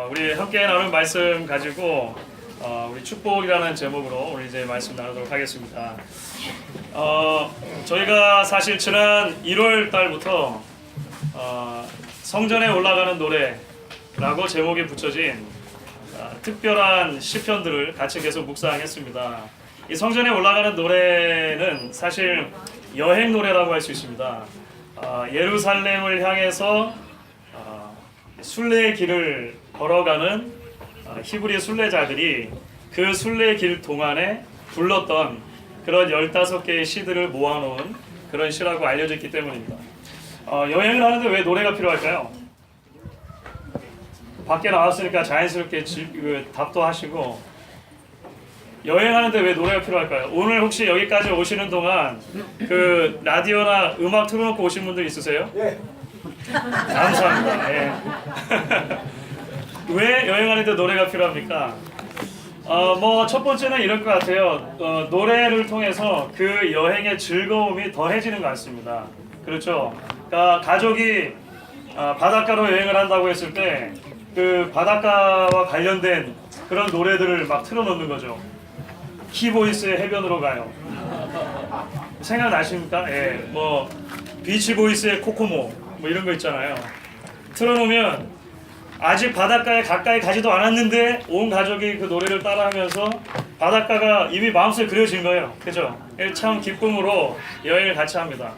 우리 함께 나눈 말씀 가지고 우리 축복이라는 제목으로 오늘 이제 말씀 나누도록 하겠습니다. 저희가 사실 지난 1월 달부터 성전에 올라가는 노래라고 제목이 붙여진 특별한 시편들을 같이 계속 묵상했습니다. 이 성전에 올라가는 노래는 사실 여행 노래라고 할 수 있습니다. 예루살렘을 향해서 순례의 길을 걸어가는 히브리 순례자들이 그 순례의 길 동안에 불렀던 그런 15개의 시들을 모아놓은 그런 시라고 알려져 있기 때문입니다. 여행을 하는데 왜 노래가 필요할까요? 밖에 나왔으니까 자연스럽게 답도 하시고, 여행하는데 왜 노래가 필요할까요? 오늘 혹시 여기까지 오시는 동안 그 라디오나 음악 틀어놓고 오신 분들 있으세요? 예. 감사합니다. 예. 왜 여행하는데 노래가 필요합니까? 첫 번째는 이럴 것 같아요. 노래를 통해서 그 여행의 즐거움이 더해지는 것 같습니다. 그렇죠? 그러니까 가족이 바닷가로 여행을 한다고 했을 때 그 바닷가와 관련된 그런 노래들을 막 틀어놓는 거죠. 키보이스의 해변으로 가요. 생각나십니까? 예, 비치보이스의 코코모 이런 거 있잖아요. 틀어놓으면 아직 바닷가에 가까이 가지도 않았는데 온 가족이 그 노래를 따라하면서 바닷가가 이미 마음속에 그려진 거예요. 그죠? 참 기쁨으로 여행을 같이 합니다.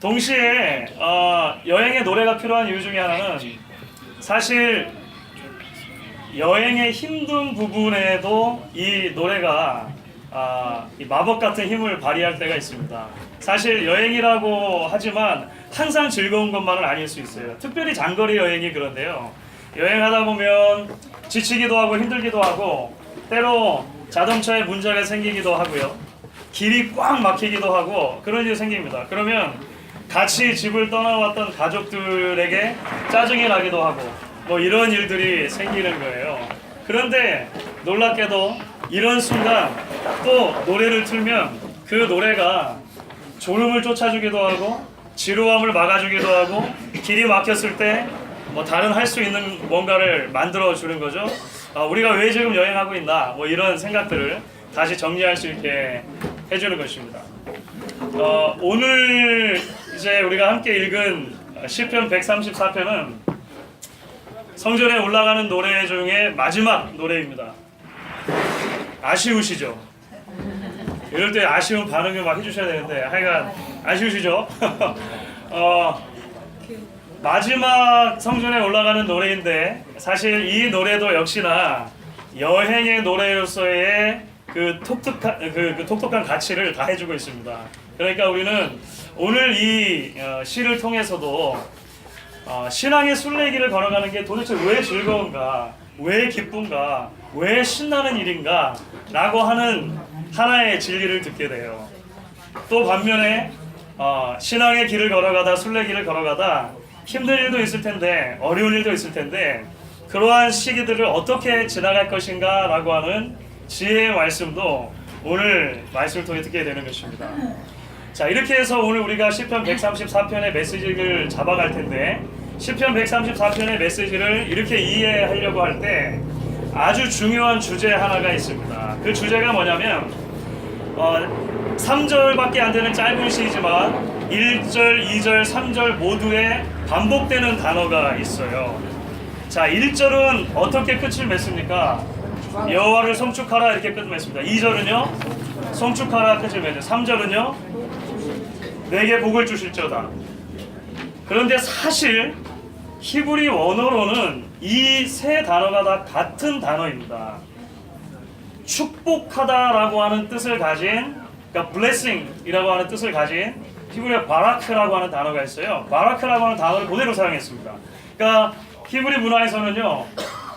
동시에 여행에 노래가 필요한 이유 중에 하나는 사실 여행의 힘든 부분에도 이 노래가 이 마법 같은 힘을 발휘할 때가 있습니다. 사실 여행이라고 하지만 항상 즐거운 것만은 아닐 수 있어요. 특별히 장거리 여행이 그런데요. 여행하다 보면 지치기도 하고 힘들기도 하고 때로 자동차에 문제가 생기기도 하고요. 길이 꽉 막히기도 하고 그런 일이 생깁니다. 그러면 같이 집을 떠나왔던 가족들에게 짜증이 나기도 하고 이런 일들이 생기는 거예요. 그런데 놀랍게도 이런 순간 또 노래를 틀면 그 노래가 졸음을 쫓아주기도 하고 지루함을 막아주기도 하고 길이 막혔을 때 다른 할 수 있는 뭔가를 만들어 주는 거죠. 우리가 왜 지금 여행하고 있나 이런 생각들을 다시 정리할 수 있게 해주는 것입니다. 오늘 이제 우리가 함께 읽은 시편 134편은 성전에 올라가는 노래 중에 마지막 노래입니다. 아쉬우시죠? 이럴 때 아쉬운 반응을 막 해주셔야 되는데 하여간 아쉬우시죠? 마지막 성전에 올라가는 노래인데 사실 이 노래도 역시나 여행의 노래로서의 그 독특한 가치를 다 해주고 있습니다. 그러니까 우리는 오늘 이 시를 통해서도 신앙의 순례길을 걸어가는 게 도대체 왜 즐거운가, 왜 기쁜가, 왜 신나는 일인가 라고 하는 하나의 진리를 듣게 돼요. 또 반면에 신앙의 길을 걸어가다, 순례길을 걸어가다 힘든 일도 있을 텐데, 어려운 일도 있을 텐데 그러한 시기들을 어떻게 지나갈 것인가 라고 하는 지혜의 말씀도 오늘 말씀을 통해 듣게 되는 것입니다. 자, 이렇게 해서 오늘 우리가 시편 134편의 메시지를 잡아갈 텐데, 시편 134편의 메시지를 이렇게 이해하려고 할 때 아주 중요한 주제 하나가 있습니다. 그 주제가 뭐냐면 3절밖에 안 되는 짧은 시이지만 1절, 2절, 3절 모두에 반복되는 단어가 있어요. 자, 1절은 어떻게 끝을 맺습니까? 여호와를 송축하라 이렇게 끝을 맺습니다. 2절은요? 송축하라 끝을 맺어요. 3절은요? 내게 복을 주실지어다. 그런데 사실 히브리 원어로는 이 세 단어가 다 같은 단어입니다. 축복하다라고 하는 뜻을 가진, 그러니까 blessing이라고 하는 뜻을 가진 히브리어 바라크라고 하는 단어가 있어요. 바라크라고 하는 단어를 그대로 사용했습니다. 그러니까 히브리 문화에서는요,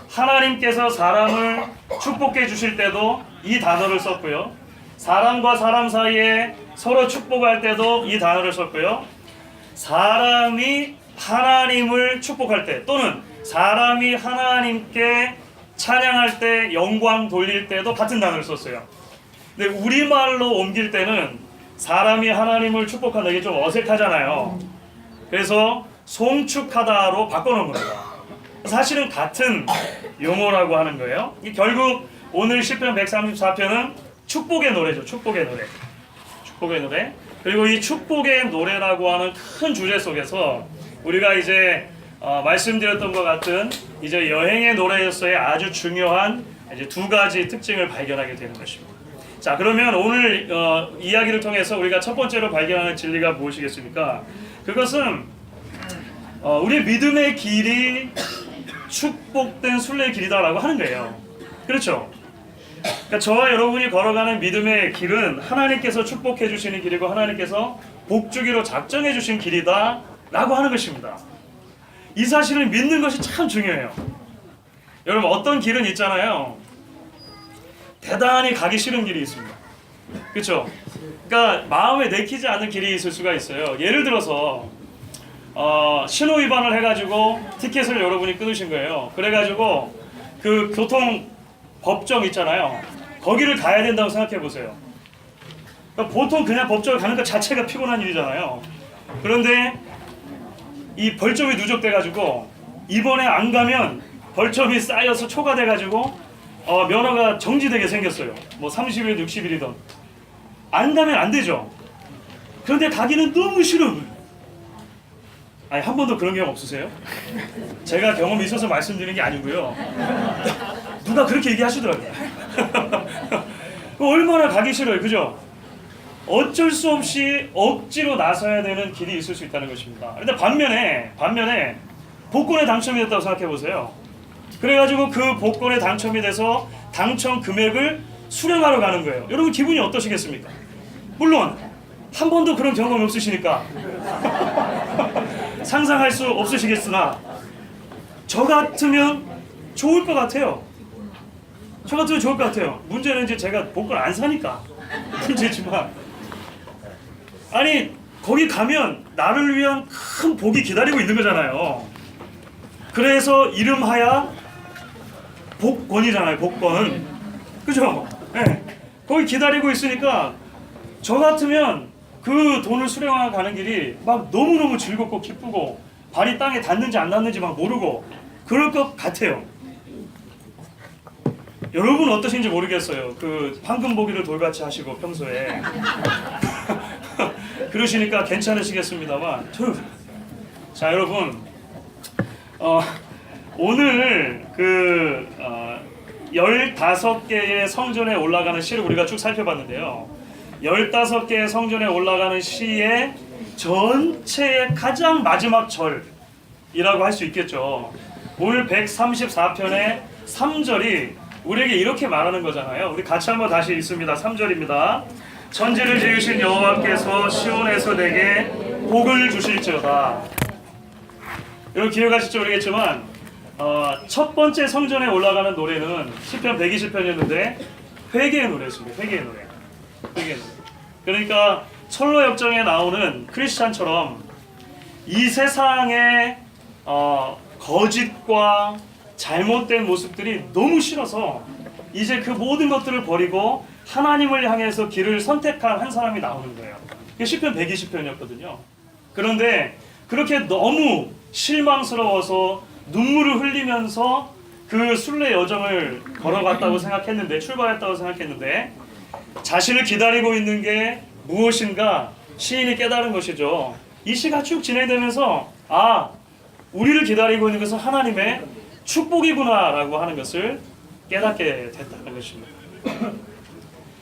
하나님께서 사람을 축복해 주실 때도 이 단어를 썼고요, 사람과 사람 사이에 서로 축복할 때도 이 단어를 썼고요, 사람이 하나님을 축복할 때 또는 사람이 하나님께 찬양할 때, 영광 돌릴 때도 같은 단어를 썼어요. 근데 우리말로 옮길 때는 사람이 하나님을 축복한다, 이게 좀 어색하잖아요. 그래서 송축하다로 바꿔놓은 겁니다. 사실은 같은 용어라고 하는 거예요. 결국 오늘 시편 134편은 축복의 노래죠. 축복의 노래. 축복의 노래. 그리고 이 축복의 노래라고 하는 큰 주제 속에서 우리가 이제 말씀드렸던 것 같은 이제 여행의 노래에서의 아주 중요한 이제 두 가지 특징을 발견하게 되는 것입니다. 자, 그러면 오늘 이야기를 통해서 우리가 첫 번째로 발견하는 진리가 무엇이겠습니까? 그것은 우리 믿음의 길이 축복된 순례의 길이다라고 하는 거예요. 그렇죠? 그러니까 저와 여러분이 걸어가는 믿음의 길은 하나님께서 축복해 주시는 길이고 하나님께서 복주기로 작정해 주신 길이다라고 하는 것입니다. 이 사실을 믿는 것이 참 중요해요. 여러분, 어떤 길은 있잖아요. 대단히 가기 싫은 길이 있습니다. 그렇죠? 그러니까 마음에 내키지 않는 길이 있을 수가 있어요. 예를 들어서 신호 위반을 해가지고 티켓을 여러분이 끊으신 거예요. 그래가지고 그 교통 법정 있잖아요. 거기를 가야 된다고 생각해 보세요. 그러니까 보통 그냥 법정을 가는 것 자체가 피곤한 일이잖아요. 그런데 이 벌점이 누적돼가지고 이번에 안 가면 벌점이 쌓여서 초과돼가지고 면허가 정지되게 생겼어요. 뭐 30일, 60일이든 안 가면 안 되죠. 그런데 가기는 너무 싫어요. 아니, 한 번도 그런 경험 없으세요? 제가 경험이 있어서 말씀드리는 게 아니고요. 누가 그렇게 얘기하시더라고요. 얼마나 가기 싫어요, 그죠? 어쩔 수 없이 억지로 나서야 되는 길이 있을 수 있다는 것입니다. 근데 반면에 복권에 당첨이 됐다고 생각해 보세요. 그래가지고 그 복권에 당첨이 돼서 당첨 금액을 수령하러 가는 거예요. 여러분 기분이 어떠시겠습니까? 물론 한 번도 그런 경험이 없으시니까 상상할 수 없으시겠으나 저 같으면 좋을 것 같아요. 저 같으면 좋을 것 같아요. 문제는 이제 제가 복권 안 사니까 문제지만, 아니 거기 가면 나를 위한 큰 복이 기다리고 있는 거잖아요. 그래서 이름하야 복권이잖아요. 복권. 그죠? 네. 거기 기다리고 있으니까 저 같으면 그 돈을 수령하러 가는 길이 막 너무너무 즐겁고 기쁘고 발이 땅에 닿는지 안 닿는지 막 모르고 그럴 것 같아요. 여러분 어떠신지 모르겠어요. 그 황금보기를 돌같이 하시고 평소에 그러시니까 괜찮으시겠습니다만 자, 여러분 오늘 그 15개의 성전에 올라가는 시를 우리가 쭉 살펴봤는데요. 15개의 성전에 올라가는 시의 전체의 가장 마지막 절이라고 할 수 있겠죠. 오늘 134편의 3절이 우리에게 이렇게 말하는 거잖아요. 우리 같이 한번 다시 읽습니다. 3절입니다. 천지를 지으신 여호와께서 시온에서 내게 복을 주실지어다. 여러분 기억하실지 모르겠지만 첫 번째 성전에 올라가는 노래는 시편 120편이었는데 회개의 노래였습니다. 회개의 노래. 그러니까 철로 역정에 나오는 크리스찬처럼 이 세상의 거짓과 잘못된 모습들이 너무 싫어서 이제 그 모든 것들을 버리고 하나님을 향해서 길을 선택한 한 사람이 나오는 거예요. 그게 시편 120편이었거든요. 그런데 그렇게 너무 실망스러워서 눈물을 흘리면서 그 순례 여정을 걸어갔다고 생각했는데, 출발했다고 생각했는데 자신을 기다리고 있는 게 무엇인가 시인이 깨달은 것이죠. 이 시가 쭉 진행되면서 우리를 기다리고 있는 것은 하나님의 축복이구나 라고 하는 것을 깨닫게 됐다는 것입니다.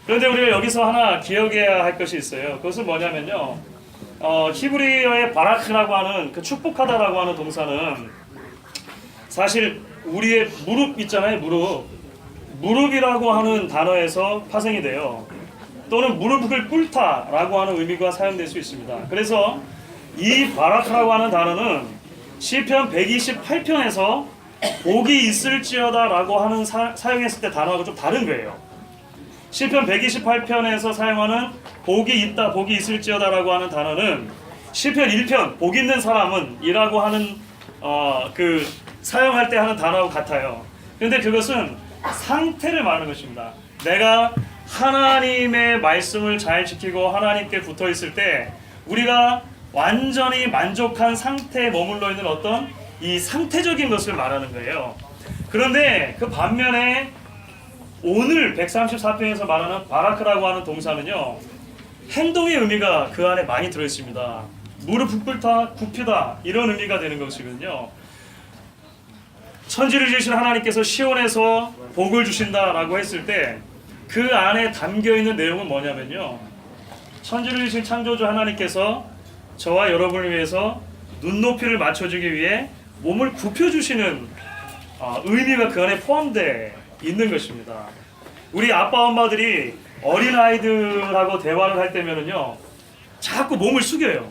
그런데 우리가 여기서 하나 기억해야 할 것이 있어요. 그것은 뭐냐면요, 히브리어의 바라크라고 하는 그 축복하다라고 하는 동사는 사실 우리의 무릎 있잖아요. 무릎이라고 하는 단어에서 파생이 돼요. 또는 무릎을 꿇다라고 하는 의미가 사용될 수 있습니다. 그래서 이 바라크라고 하는 단어는 시편 128편에서 복이 있을지어다라고 하는 사용했을 때 단어하고 좀 다른 거예요. 시편 128편에서 사용하는 복이 있다, 복이 있을지어다라고 하는 단어는 시편 1편 복 있는 사람은 이라고 하는 그 사용할 때 하는 단어하고 같아요. 그런데 그것은 상태를 말하는 것입니다. 내가 하나님의 말씀을 잘 지키고 하나님께 붙어 있을 때 우리가 완전히 만족한 상태에 머물러 있는 어떤 이 상태적인 것을 말하는 거예요. 그런데 그 반면에 오늘 134편에서 말하는 바라크라고 하는 동사는요, 행동의 의미가 그 안에 많이 들어있습니다. 무릎 꿇다, 굽히다 이런 의미가 되는 것이거든요. 천지를 지으신 하나님께서 시온에서 복을 주신다라고 했을 때 그 안에 담겨있는 내용은 뭐냐면요, 천지를 지으신 창조주 하나님께서 저와 여러분을 위해서 눈높이를 맞춰주기 위해 몸을 굽혀주시는 의미가 그 안에 포함되어 있는 것입니다. 우리 아빠 엄마들이 어린아이들하고 대화를 할 때면은요, 자꾸 몸을 숙여요.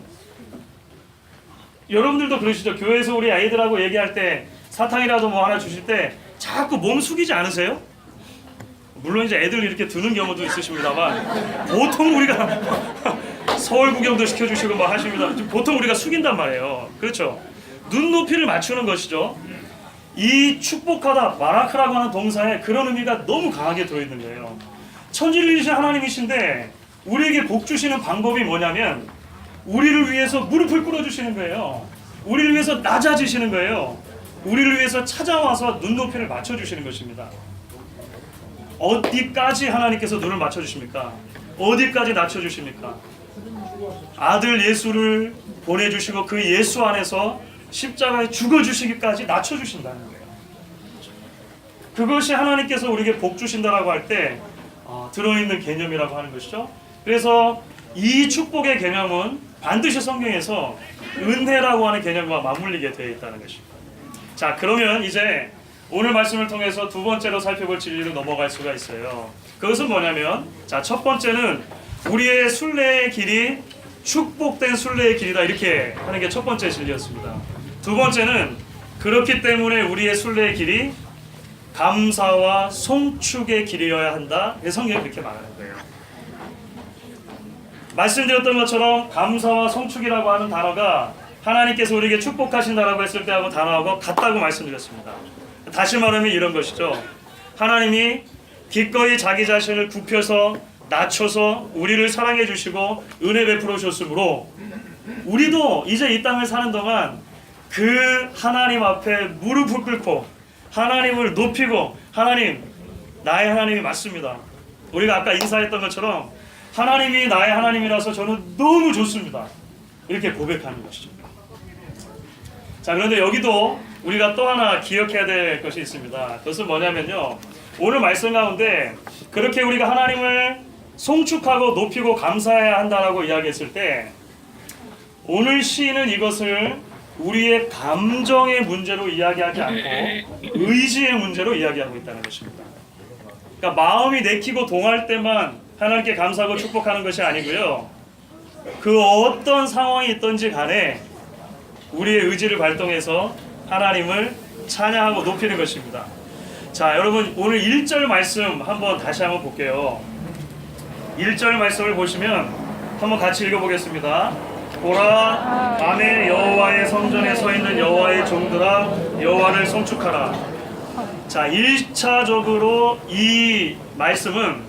여러분들도 그러시죠? 교회에서 우리 아이들하고 얘기할 때 사탕이라도 뭐 하나 주실 때 자꾸 몸 숙이지 않으세요? 물론 이제 애들 이렇게 두는 경우도 있으십니다만 보통 우리가 서울 구경도 시켜주시고 막 하십니다. 보통 우리가 숙인단 말이에요. 그렇죠? 눈높이를 맞추는 것이죠. 이 축복하다, 바라크라고 하는 동사에 그런 의미가 너무 강하게 들어있는 거예요. 천지를 지으신 하나님이신데 우리에게 복 주시는 방법이 뭐냐면 우리를 위해서 무릎을 꿇어주시는 거예요. 우리를 위해서 낮아지시는 거예요. 우리를 위해서 찾아와서 눈높이를 맞춰주시는 것입니다. 어디까지 하나님께서 눈을 맞춰주십니까? 어디까지 낮춰주십니까? 아들 예수를 보내주시고 그 예수 안에서 십자가에 죽어주시기까지 낮춰주신다는 거예요. 그것이 하나님께서 우리에게 복 주신다라고 할 때 들어있는 개념이라고 하는 것이죠. 그래서 이 축복의 개념은 반드시 성경에서 은혜라고 하는 개념과 맞물리게 되어 있다는 것입니다. 자, 그러면 이제 오늘 말씀을 통해서 두 번째로 살펴볼 진리로 넘어갈 수가 있어요. 그것은 뭐냐면, 자, 첫 번째는 우리의 순례의 길이 축복된 순례의 길이다, 이렇게 하는 게 첫 번째 진리였습니다. 두 번째는 그렇기 때문에 우리의 순례의 길이 감사와 송축의 길이어야 한다, 성경이 그렇게 말하는 거예요. 말씀드렸던 것처럼 감사와 송축이라고 하는 단어가 하나님께서 우리에게 축복하신다라고 했을 때하고 단어하고 같다고 말씀드렸습니다. 다시 말하면 이런 것이죠. 하나님이 기꺼이 자기 자신을 굽혀서 낮춰서 우리를 사랑해 주시고 은혜 베풀어 주셨으므로 우리도 이제 이 땅을 사는 동안 그 하나님 앞에 무릎을 꿇고 하나님을 높이고, 하나님, 나의 하나님이 맞습니다. 우리가 아까 인사했던 것처럼 하나님이 나의 하나님이라서 저는 너무 좋습니다, 이렇게 고백하는 것이죠. 자, 그런데 여기도 우리가 또 하나 기억해야 될 것이 있습니다. 그것은 뭐냐면요, 오늘 말씀 가운데 그렇게 우리가 하나님을 송축하고 높이고 감사해야 한다라고 이야기했을 때 오늘 시인은 이것을 우리의 감정의 문제로 이야기하지 않고 의지의 문제로 이야기하고 있다는 것입니다. 그러니까 마음이 내키고 동할 때만 하나님께 감사하고 축복하는 것이 아니고요, 그 어떤 상황이 있든지 간에 우리의 의지를 발동해서 하나님을 찬양하고 높이는 것입니다. 자, 여러분 오늘 1절 말씀 다시 한번 볼게요. 1절 말씀을 보시면 한번 같이 읽어보겠습니다. 보라, 밤에 여호와의 성전에 서 있는 여호와의 종들아, 여호와를 송축하라. 자, 1차적으로 이 말씀은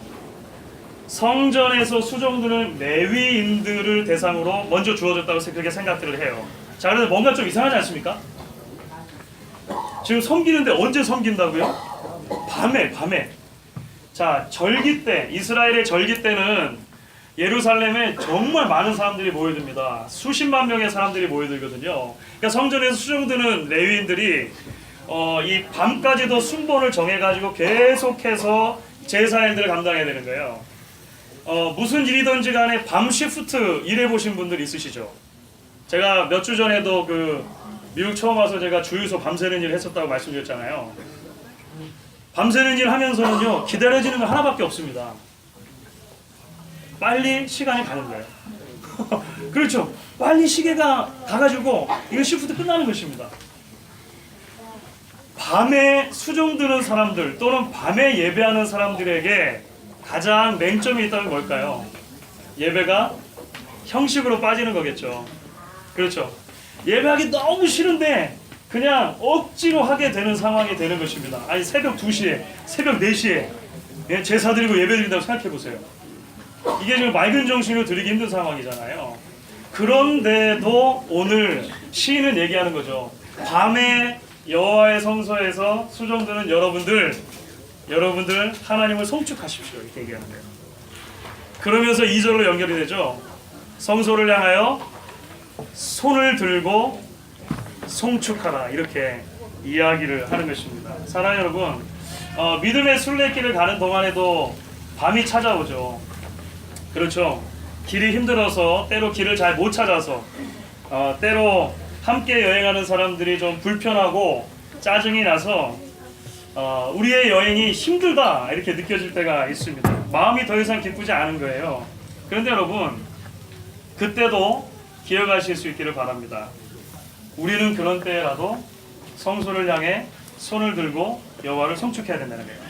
성전에서 수종드는 레위인들을 대상으로 먼저 주어졌다고 그렇게 생각들을 해요. 자, 그런데 뭔가 좀 이상하지 않습니까? 지금 섬기는데 언제 섬긴다고요? 밤에. 자, 절기 때, 이스라엘의 절기 때는 예루살렘에 정말 많은 사람들이 모여듭니다. 수십만 명의 사람들이 모여들거든요. 그러니까 성전에서 수종드는 레위인들이 이 밤까지도 순번을 정해가지고 계속해서 제사 일들을 감당해야 되는 거예요. 무슨 일이든지 간에 밤 시프트 일해보신 분들 있으시죠? 제가 몇 주 전에도 미국 처음 와서 제가 주유소 밤새는 일 했었다고 말씀드렸잖아요. 밤새는 일 하면서는요, 기다려지는 거 하나밖에 없습니다. 빨리 시간이 가는 거예요. 그렇죠? 빨리 시계가 가가지고 이거 시프트 끝나는 것입니다. 밤에 수종드는 사람들 또는 밤에 예배하는 사람들에게 가장 맹점이 있다면 뭘까요? 예배가 형식으로 빠지는 거겠죠. 그렇죠? 예배하기 너무 싫은데 그냥 억지로 하게 되는 상황이 되는 것입니다. 아니, 새벽 2시에, 새벽 4시에 제사 드리고 예배 드린다고 생각해 보세요. 이게 지금 맑은 정신으로 드리기 힘든 상황이잖아요. 그런데도 오늘 시인은 얘기하는 거죠. 밤에 여호와의 성소에서 수종드는 여러분들 하나님을 송축하십시오. 이렇게 얘기하는 거예요. 그러면서 2절로 연결이 되죠. 성소를 향하여 손을 들고 송축하라, 이렇게 이야기를 하는 것입니다. 사랑하는 여러분, 믿음의 순례길을 가는 동안에도 밤이 찾아오죠. 그렇죠. 길이 힘들어서, 때로 길을 잘 못 찾아서, 때로 함께 여행하는 사람들이 좀 불편하고 짜증이 나서 우리의 여행이 힘들다 이렇게 느껴질 때가 있습니다. 마음이 더 이상 기쁘지 않은 거예요. 그런데 여러분, 그때도 기억하실 수 있기를 바랍니다. 우리는 그런 때라도 성소를 향해 손을 들고 여호와를 송축해야 된다는 거예요.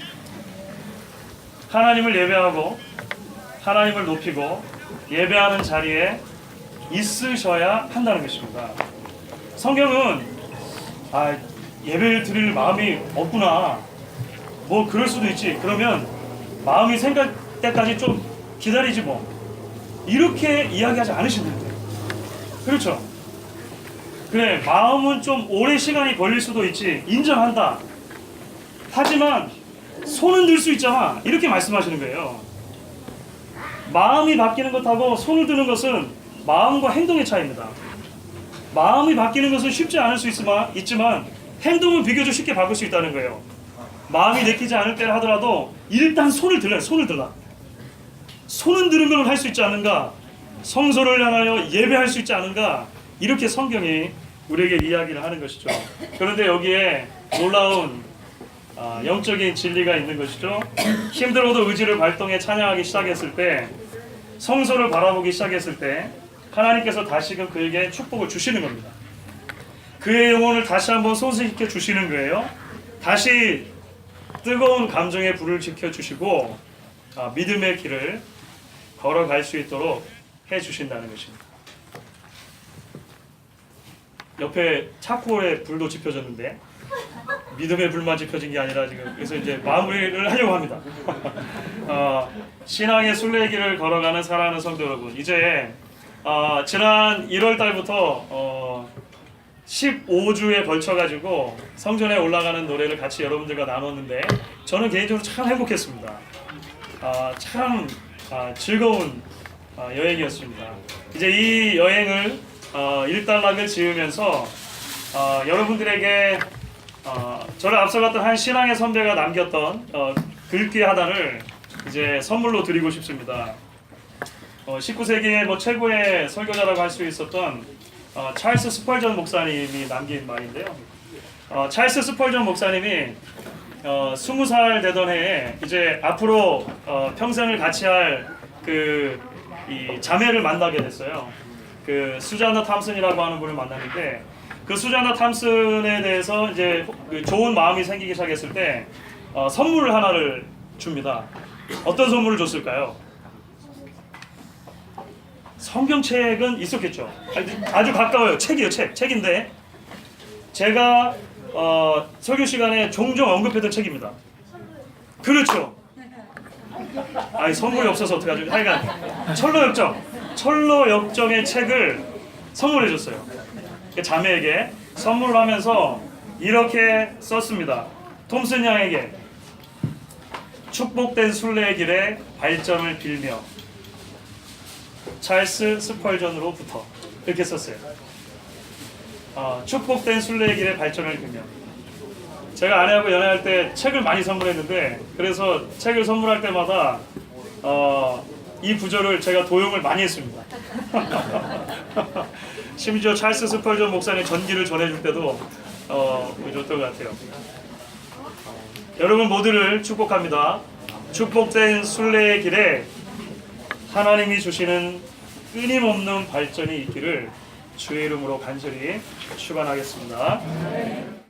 하나님을 예배하고 하나님을 높이고 예배하는 자리에 있으셔야 한다는 것입니다. 성경은 예배를 드릴 마음이 없구나, 뭐 그럴 수도 있지, 그러면 마음이 생길 때까지 좀 기다리지 뭐, 이렇게 이야기하지 않으시는데, 그렇죠? 그래, 마음은 좀 오래 시간이 걸릴 수도 있지, 인정한다. 하지만 손은 들 수 있잖아, 이렇게 말씀하시는 거예요. 마음이 바뀌는 것하고 손을 드는 것은 마음과 행동의 차이입니다. 마음이 바뀌는 것은 쉽지 않을 수 있지만 행동은 비교적 쉽게 바꿀 수 있다는 거예요. 마음이 내키지 않을 때를 하더라도 일단 손을 들라. 손은 들으면 할 수 있지 않은가, 성소를 향하여 예배할 수 있지 않은가, 이렇게 성경이 우리에게 이야기를 하는 것이죠. 그런데 여기에 놀라운 영적인 진리가 있는 것이죠. 힘들어도 의지를 발동해 찬양하기 시작했을 때, 성소를 바라보기 시작했을 때 하나님께서 다시금 그에게 축복을 주시는 겁니다. 그의 영혼을 다시 한번 소생시켜 주시는 거예요. 다시 뜨거운 감정의 불을 지켜주시고 믿음의 길을 걸어갈 수 있도록 해주신다는 것입니다. 옆에 차콜에 불도 지펴졌는데 믿음의 불만 지펴진 게 아니라 지금, 그래서 이제 마무리를 하려고 합니다. 신앙의 순례길을 걸어가는 사랑하는 성도 여러분, 이제 지난 1월 달부터 15주에 걸쳐가지고 성전에 올라가는 노래를 같이 여러분들과 나눴는데 저는 개인적으로 참 행복했습니다. 참 즐거운 여행이었습니다. 이제 이 여행을 일단락을 지으면서 여러분들에게 저를 앞서갔던 한 신앙의 선배가 남겼던 글귀 하나를 이제 선물로 드리고 싶습니다. 19세기의 뭐 최고의 설교자라고 할 수 있었던 찰스 스펄전 목사님이 남긴 말인데요. 찰스 스펄전 목사님이 20살 되던 해에 이제 앞으로 평생을 같이 할 이 자매를 만나게 됐어요. 그 수자나 탐슨이라고 하는 분을 만났는데, 그 수자나 탐슨에 대해서 이제 좋은 마음이 생기기 시작했을 때 선물을 하나를 줍니다. 어떤 선물을 줬을까요? 성경책은 있었겠죠. 아주 가까워요. 책이에요. 책인데 제가 설교 시간에 종종 언급했던 책입니다. 그렇죠. 선물이 없어서 어떡하죠. 하여간 철로역정의 책을 선물해 줬어요. 자매에게 선물을 하면서 이렇게 썼습니다. 톰슨 양에게 축복된 순례의 길에 발전을 빌며 찰스 스펄전으로부터, 이렇게 썼어요. 축복된 순례의 길에 발전을 빌며. 제가 아내하고 연애할 때 책을 많이 선물했는데, 그래서 책을 선물할 때마다 이 구절을 제가 도용을 많이 했습니다. 심지어 찰스 스펄전 목사님 전기를 전해줄 때도 좋던 것 같아요. 여러분 모두를 축복합니다. 축복된 순례의 길에 하나님이 주시는 끊임없는 발전이 있기를 주의 이름으로 간절히 축원하겠습니다.